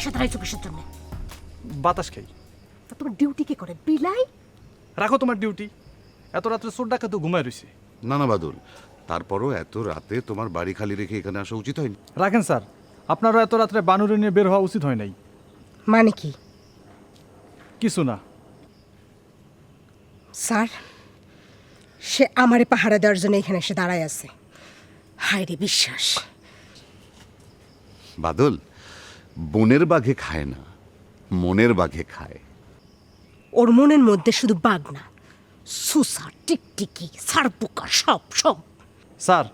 বসে দাঁড়াইছো কিসের জন্য? বাতাস খাই। তোমার ডিউটি কে করে? বিলাই। রাখো তোমার ডিউটি। এত রাত্রে চোর ডাকাত তো ঘুমায় রয়েছে। না না বাদল, তারপরও এত রাতে তোমার বাড়ি খালি রেখে এখানে আসা উচিত হয়নি। রাখেন স্যার, আপনারও এত রাত্রে বানুরে নিয়ে বের হওয়া উচিত হয় নাই। মানে কি? কিছু না স্যার, সে আমারে পাহারা দেওয়ার জন্য এখানে এসে দাঁড়ায় আছে। হায় রে বিশ্বাস। বাদল, বনের বাঘে খায় না, মনের বাঘে খায়। ওর মনের মধ্যে শুধু বাঘ না, সুসা, টিকটিকি, সারপোকা, সব সব। স্যার,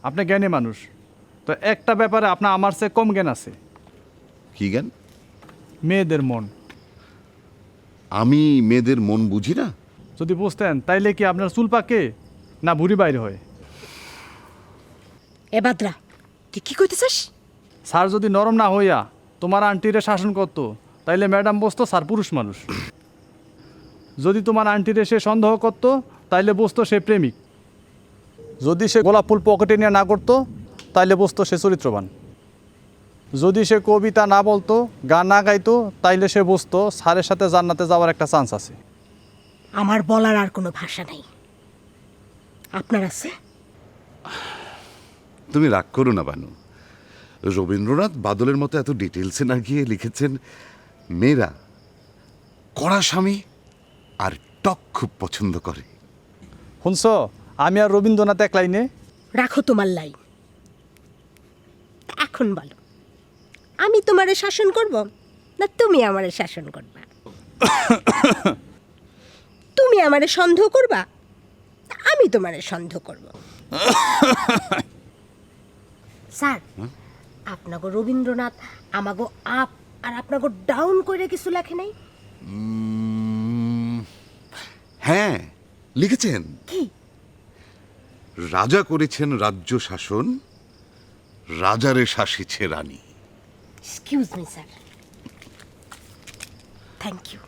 আপনি জ্ঞানী মানুষ, তো একটা ব্যাপারে আপনার আমার চেয়ে কম জ্ঞান আছে। কি জ্ঞান? মেয়েদের মন। আমি মেয়েদের মন বুঝি না? যদি বুঝতেন তাইলে কি আপনার চুল পাকে না ভুঁড়ি বাইরে হয়? এ বাদরা, তুই কি কইতেছিস? স্যার যদি নরম না হইয়া তোমার আন্টিরে শাসন করতো তাইলে ম্যাডাম বসতো স্যার পুরুষ মানুষ। যদি তোমার আন্টিরে সে সন্দেহ করতো তাইলে বসতো সে প্রেমিক। যদি সে গোলাপ ফুল পকেটে নিয়ে না করতো তাইলে বসতো সে চরিত্রবান। যদি সে কবিতা না বলতো, গান না গাইতো, তাইলে সে বসতো স্যারের সাথে জান্নাতে যাওয়ার একটা চান্স আছে। আমার বলার আর কোনো ভাষা নাই। আপনার আছে? তুমি রাগ করো না বানু। রবীন্দ্রনাথ বাদলের মতো এত ডিটেলসে না গিয়ে লিখেছেন, মেয়েরা কড়া স্বামী আর টক খুব পছন্দ করে। শুনছ, আমি আর রবীন্দ্রনাথ এক লাইনে। রাখো তোমার লাইন। এখন বলো, আমি তোমারে শাসন করব না তুমি আমারে শাসন করবা? তুমি আমারে সন্দেহ করবা, আমি তোমারে সন্দেহ করব। স্যার, আপনাগো রবীন্দ্রনাথ আমাগো আপ আর আপনাগো ডাউন করে কিছু লেখে নাই? হ্যাঁ, লিখেছেন। কি? রাজা করেছেন রাজ্য শাসন, রাজারে শাসিছে রানী। Excuse me sir. Thank you.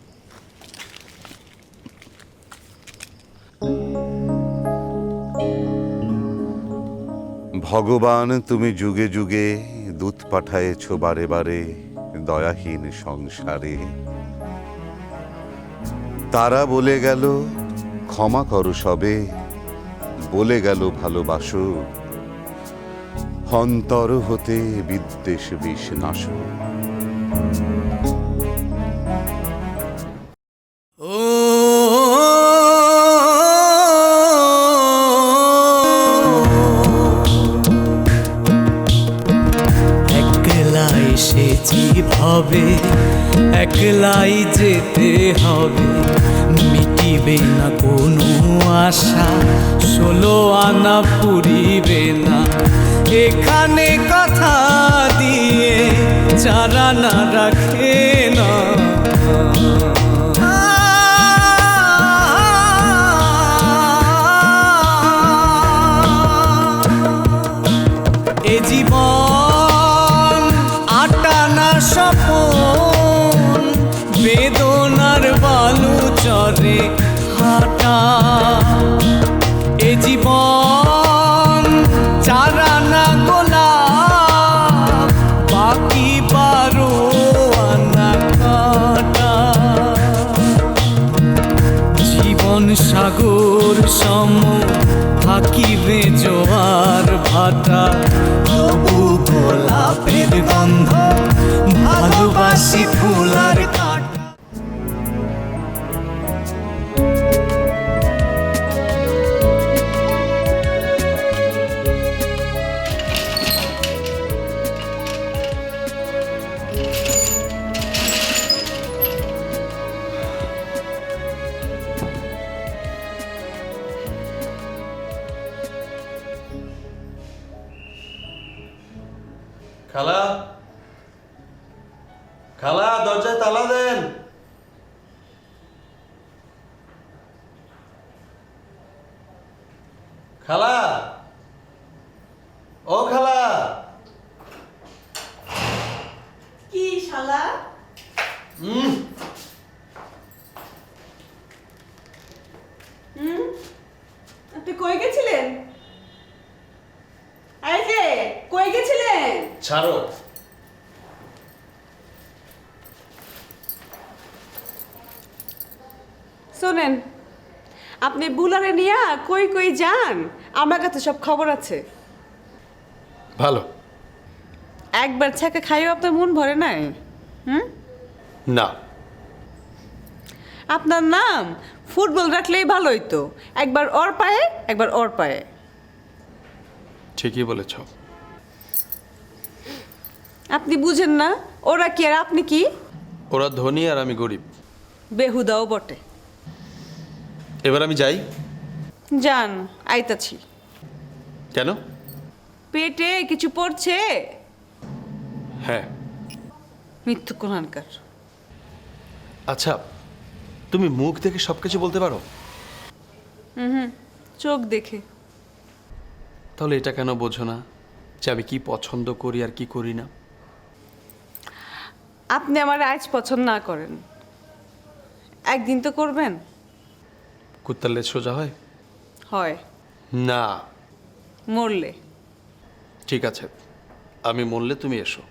ভগবান তুমি যুগে যুগে দূত পাঠায়েছ বারে বারে দয়াহীন সংসারে। তারা বলে গেল ক্ষমা করো সবে, বলে গেল ভালোবাসো, অন্তর হতে বিদ্বেষ বিষ নাশো। এসেছি ভাবে একলাই যেতে হবে, মিটিবে না কোনো আশা, 16 আনা পুরিবে না। এখানে কথা দিয়ে চারা না রাখে না। এ জীবন আটানা স্বপন, বেদনার বালু চরে হাঁটা। এ জীবন চারানা গোলাপ, বাকি 12 আনা কাটা। জীবন সাগর সম থাকিবে জোয়ার ভাটা, তবু গোলাপের গন্ধ ভালোবাসি ফুলার কাটা। খালা, খালা, দরজায় তালা দেন। খালা, ও খালা। কি শালা? আপনি কই গেছিলেন? এই যে কই গেছিলেন? ছাড়ো। শোনেন, আপনি বুলারে নিয়া কই কই যান, আমার কাছে সব খবর আছে। ভালো। একবার ছাকা খাইও আপনার মন ভরে নাই? না, আপনার নাম ফুটবল রাখলেই ভালো হইতো, একবার ওর পায়ে একবার ওর পায়ে। ঠিকই বলেছ। আপনি বুঝেন না, ওরা কি আর আপনি কি? ওরা ধনী আর আমি গরিব। বেহুদাও বটে। এবার আমি যাই। যান, আইতাছি। কেন? পেটে কিছু পড়ছে? হ্যাঁ। মৃত্যু কোরআনকার। আচ্ছা, তুমি মুখ দেখে সব কিছু বলতে পারো? চোখ দেখে। তাহলে এটা কেন বোঝো না যে আমি কি পছন্দ করি আর কি করি না? আপনি আমার আজ পছন্দ না করেন, একদিন তো করবেন। কুত্তার লেজ সোজা হয়? হয় না। মরলে। ঠিক আছে, আমি মরলে তুমি এসো।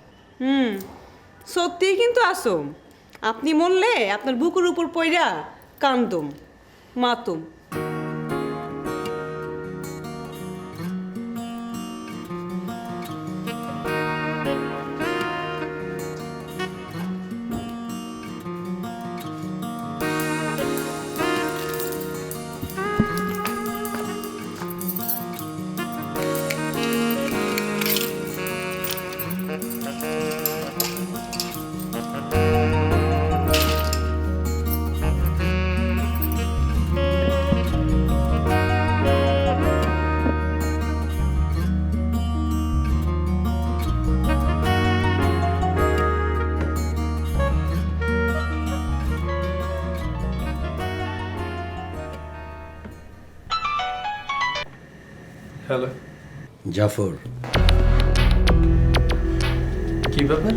সত্যিই কিন্তু আসুম। আপনি মরলে আপনার বুকের উপর পইরা কান্দুম, মাতুম। হ্যালো। জাফর, কি ব্যাপার?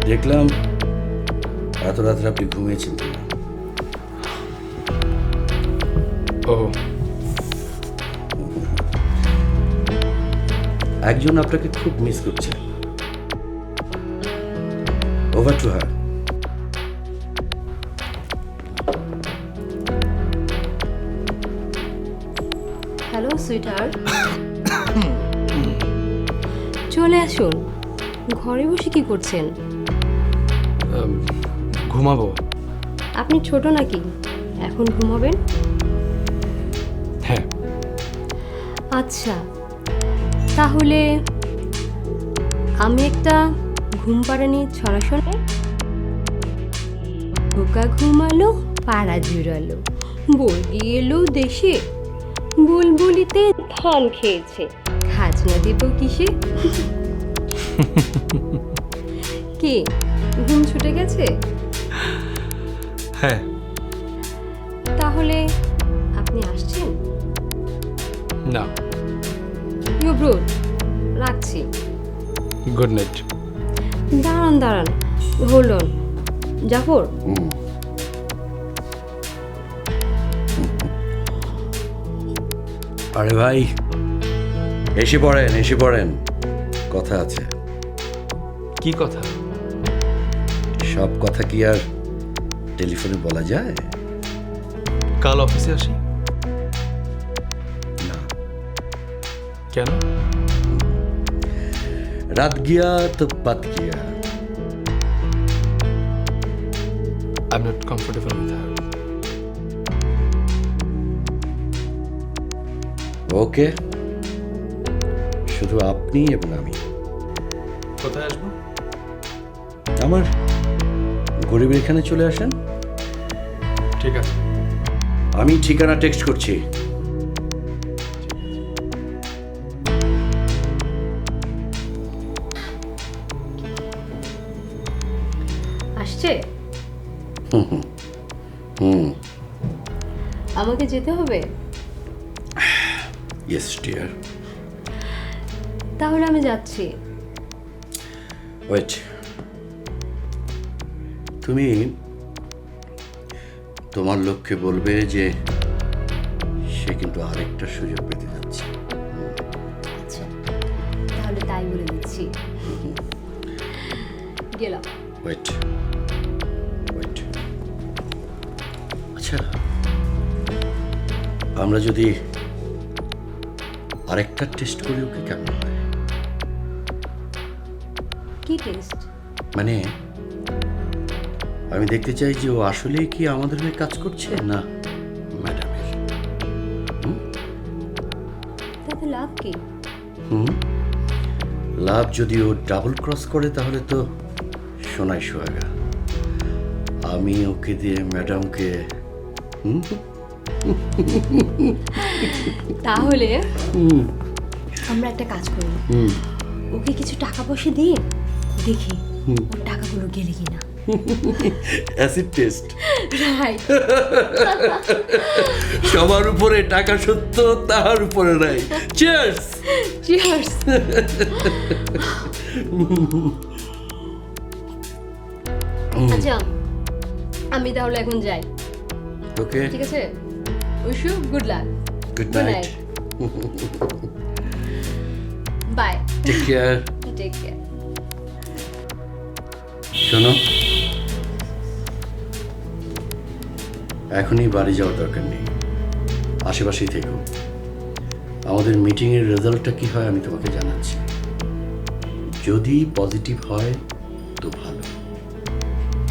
দেখলাম এত রাত্রে আপনি ঘুমিয়েছেন কিনা। ও, একজন আপনাকে খুব মিস করছে। Over to her. Hello sweetheart, চলে আসুন। ঘরে বসে কি করছেন? ঘুমাবো। আপনি ছোট নাকি এখন ঘুমাবেন? হ্যাঁ। আচ্ছা, তাহলে আমি একটা ঘুম পাড়ানি ছড়া শোনাই। ঢোকা ঘুমালো পাড়া জুড়ালো, বর্গি এলো দেশে, বুলবুলিতে ধান খেয়েছে, খাজনা দেব কিসে? কি ঘুম ছুটে গেছে? হ্যাঁ। তাহলে আপনি আসছেন? না। ইউ ব্রুট, রাখছি। Good night. দাঁড়ান দাঁড়ান, হোল্ড অন। জাফর, আরে ভাই, এসে পড়েন এসে পড়েন, কথা আছে। কি কথা? সব কথা কি আর টেলিফোনে বলা যায়? কাল অফিসে আসি? না। কেন? রাত গিয়া তো বাত গিয়া। I'm not comfortable with her. ওকে, শুধু আপনি এবং আমি। কোথায় আসবো? আমার গরিবের এখানে চলে আসেন। ঠিক আছে। আমি ঠিকানা টেক্সট করছি। আসছে? আমাকে যেতে হবে? Yes dear. তাহলে আমি যাচ্ছি। ওয়েট, তুমি তোমার লোককে বলবে যে সে কিন্তু আরেকটা সুযোগ পেতে যাচ্ছে। আচ্ছা, তাহলে তাই বলে দিচ্ছি। গেলাম। ওয়েট ওয়েট, আমরা যদি আরেকটা টেস্ট করি ওকে কেমন হয়? কি টেস্ট? মানে আমি দেখতে চাই যে ও আসলেই কি আমাদের হয়ে কাজ করছে না ম্যাডামের। তাতে লাভ কি? লাভ যদি ও ডাবল ক্রস করে তাহলে তো সোনাই সোহাগা। আমি ওকে দিয়ে ম্যাডামকে তাহলে আমরা একটা কাজ করি, ওকে কিছু টাকা পয়সা দিয়ে দেখি ওর টাকাগুলো গেলে কিনা। Acid test. রাইট। সবার উপরে টাকা সত্য, তাহার উপরে নাই। চিয়ার্স। চিয়ার্স। আচ্ছা, আমি তাহলে এখন যাই। ওকে, ঠিক আছে, wish you good luck. Good night, bye, take care. Take care. শোনো, এখনই বাড়ি যাওয়ার দরকার নেই, আশেপাশেই থেকো। আমাদের মিটিংয়ের রেজাল্টটা কি হয় আমি তোমাকে জানাচ্ছি। যদি পজিটিভ হয় তো ভালো,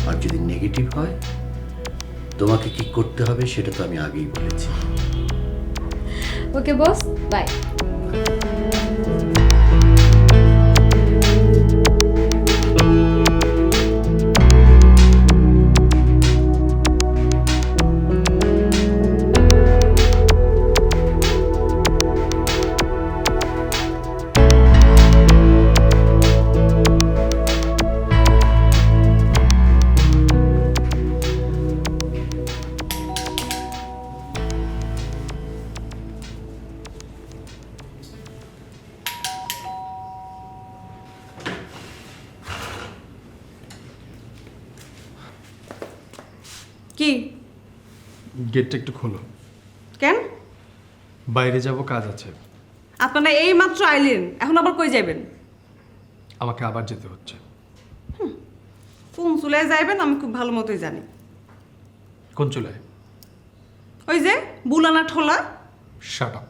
আর যদি নেগেটিভ হয় তোমাকে কি করতে হবে সেটা তো আমি আগেই বলেছি। ওকে বস, বাই। কি? গেটটা একটু খোলো, কেন? বাইরে যাব, কাজ আছে। আপনারা এই মাত্র আইলেন, এখন আবার কই যাবেন? আমাকে আবার যেতে হচ্ছে। কোন চুলায় যাইবেন আমি খুব ভালো মতোই জানি। কোন চুলায়? ওই যে বুলানা ঠোলা। Shut up.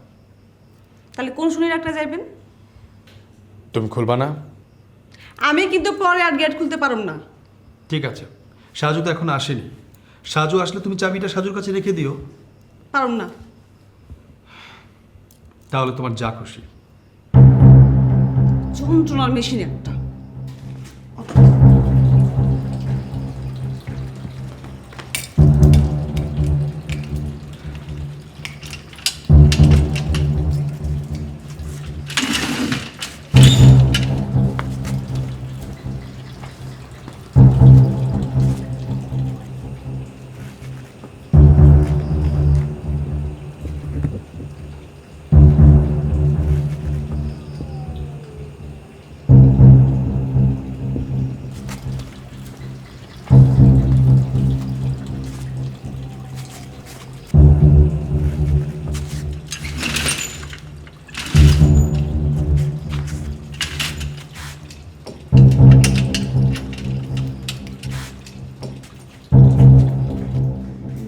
তাহলে কোন শুনি একটা যাইবেন? তুমি খুলবা না? আমি কিন্তু পরে আর গেট খুলতে পারুম না। ঠিক আছে, সাজু তো এখন আসেনি। সাজু আসলে তুমি চাবিটা সাজুর কাছে রেখে দিও। পারুম না। তাহলে তোমার যা খুশি। যন্ত্রণার মেশিন একটা।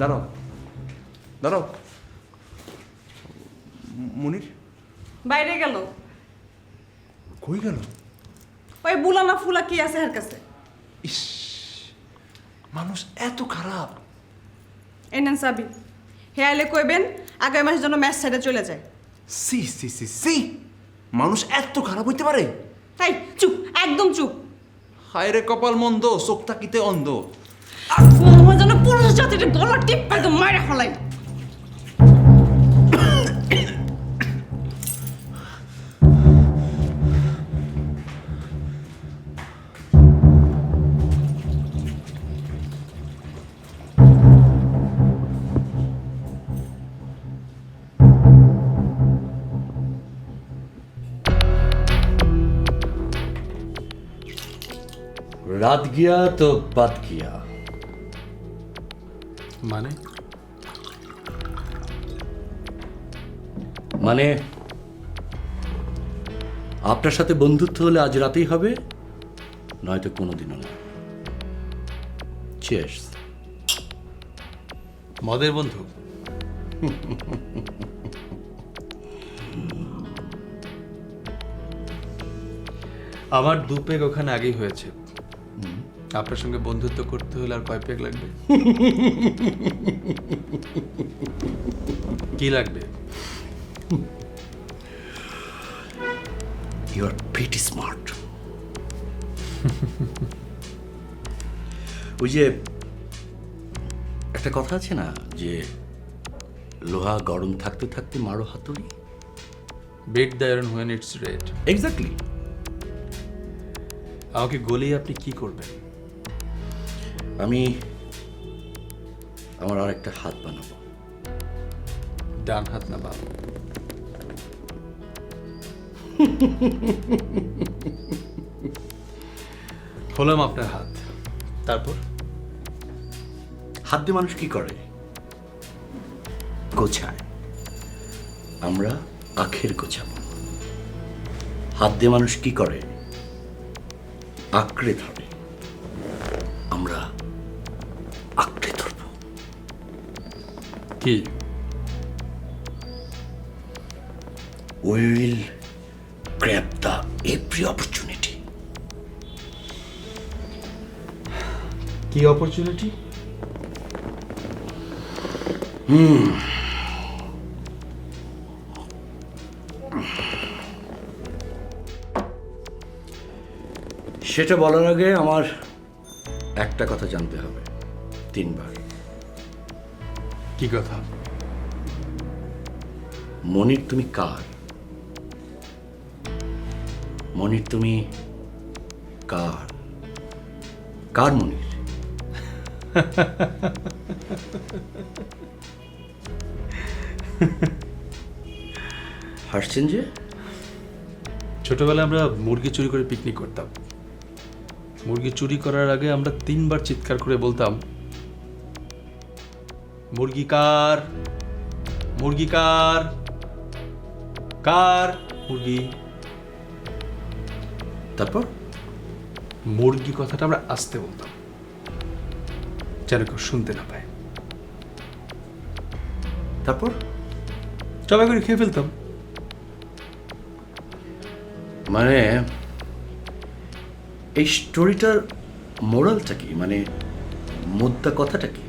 দাঁড়াও দাঁড়াও, মুনির বাইরে গেল। কই গেল? ওই বুলানা ফুলা কি আছে এর কাছে? ইস, মানুষ এত খারাপ। এই নেন চাবি। হে আইলে কইবেন আগামী মাসের জন্য ম্যাচ সাইডে চলে যায়। সি সি সি সি, মানুষ এত খারাপ হইতে পারে? তাই চুপ, একদম চুপ। হায় রে কপাল মন্দ, চোখ তাকিতে অন্ধ। আমার জন্য পুরুষ জাতির গলা টিপ একদম মাইরা ফেলাই। রাত গিয়া তো বাদ গিয়া। মানে? মানে আপনার সাথে বন্ধুত্ব হলে আজ রাতেই হবে, নয়তো কোনোদিনও না। চিয়ার্স। মদের বন্ধু? আমার 2 পেগ ওখানে আগেই হয়েছে। আপনার সঙ্গে বন্ধুত্ব করতে হলে আর কয় পেগ লাগবে? কি লাগবে? You are pretty smart. ওই যে একটা কথা আছে না যে লোহা গরম থাকতে থাকতে মারো হাতুড়ি। Beat the iron when it's red. Exactly. আমাকে গলিয়ে আপনি কি করবেন? আমি আমার আর একটা হাত বানাবো। ডান হাত না বাম? হলাম আপনার হাত, তারপর? হাত দিয়ে মানুষ কি করে? গোছায়। আমরা আখের গোছাবো। হাত দিয়ে মানুষ কি করে? আঁকড়ে ধরে। আমরা আঁকড়ে ধরব। কি? We will grab the every opportunity. কি অপরচুনিটি? সেটা বলার আগে আমার একটা কথা জানতে হবে 3 বার। কি কথা? মনির তুমি কার? মনির তুমি কার? কার মনির? হাসছেন যে? ছোটবেলায় আমরা মুরগি চুরি করে পিকনিক করতাম। মুরগি চুরি করার আগে আমরা 3 বার চিৎকার করে বলতাম, মুরগি কার, মুরগি কার, কার মুরগি। তারপর মুরগি কথাটা আমরা আস্তে বলতাম, যেন কেউ শুনতে না পায়। তারপর সবাই করে খেয়ে ফেলতাম। মানে এই স্টোরিটার মোরালটা কি? মানে মুদ্রা কথাটা কি?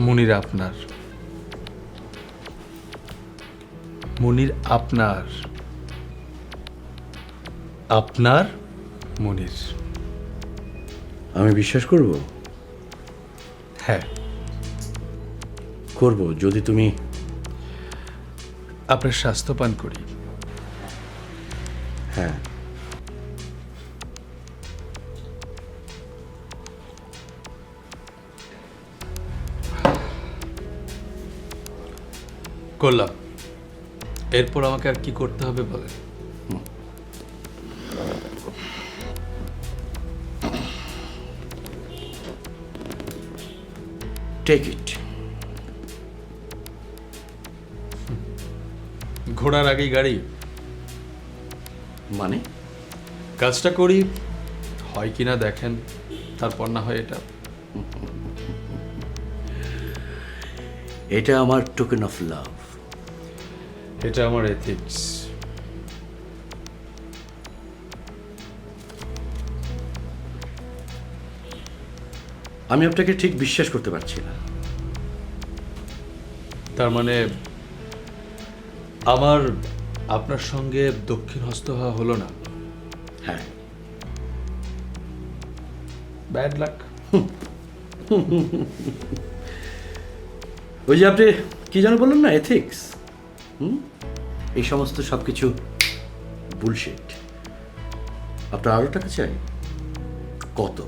মুনির আপনার, মুনির আপনার, আপনার মুনির। আমি বিশ্বাস করব? হ্যাঁ, করব যদি তুমি আপনার স্বাস্থ্যপান করি। হ্যাঁ। করলাম। এরপর আমাকে আর কি করতে হবে বলেন? Take it. ঘোড়ার আগেই গাড়ি। মানে কাজটা করি, হয় কিনা দেখেন, তারপর না হয় এটা। এটা আমার টোকেন অফ লাভ। এটা আমার এথিক্স। আমি আপনাকে ঠিক বিশ্বাস করতে পারছি না। তার মানে আমার আপনার সঙ্গে দক্ষিণ হস্ত হওয়া হলো না? হ্যাঁ। Bad luck. ওই যে আপনি কি যেন বললেন না, এথিক্স। এই সমস্ত সবকিছু বুলশিট। আপনার আরো টাকা চাই? কত?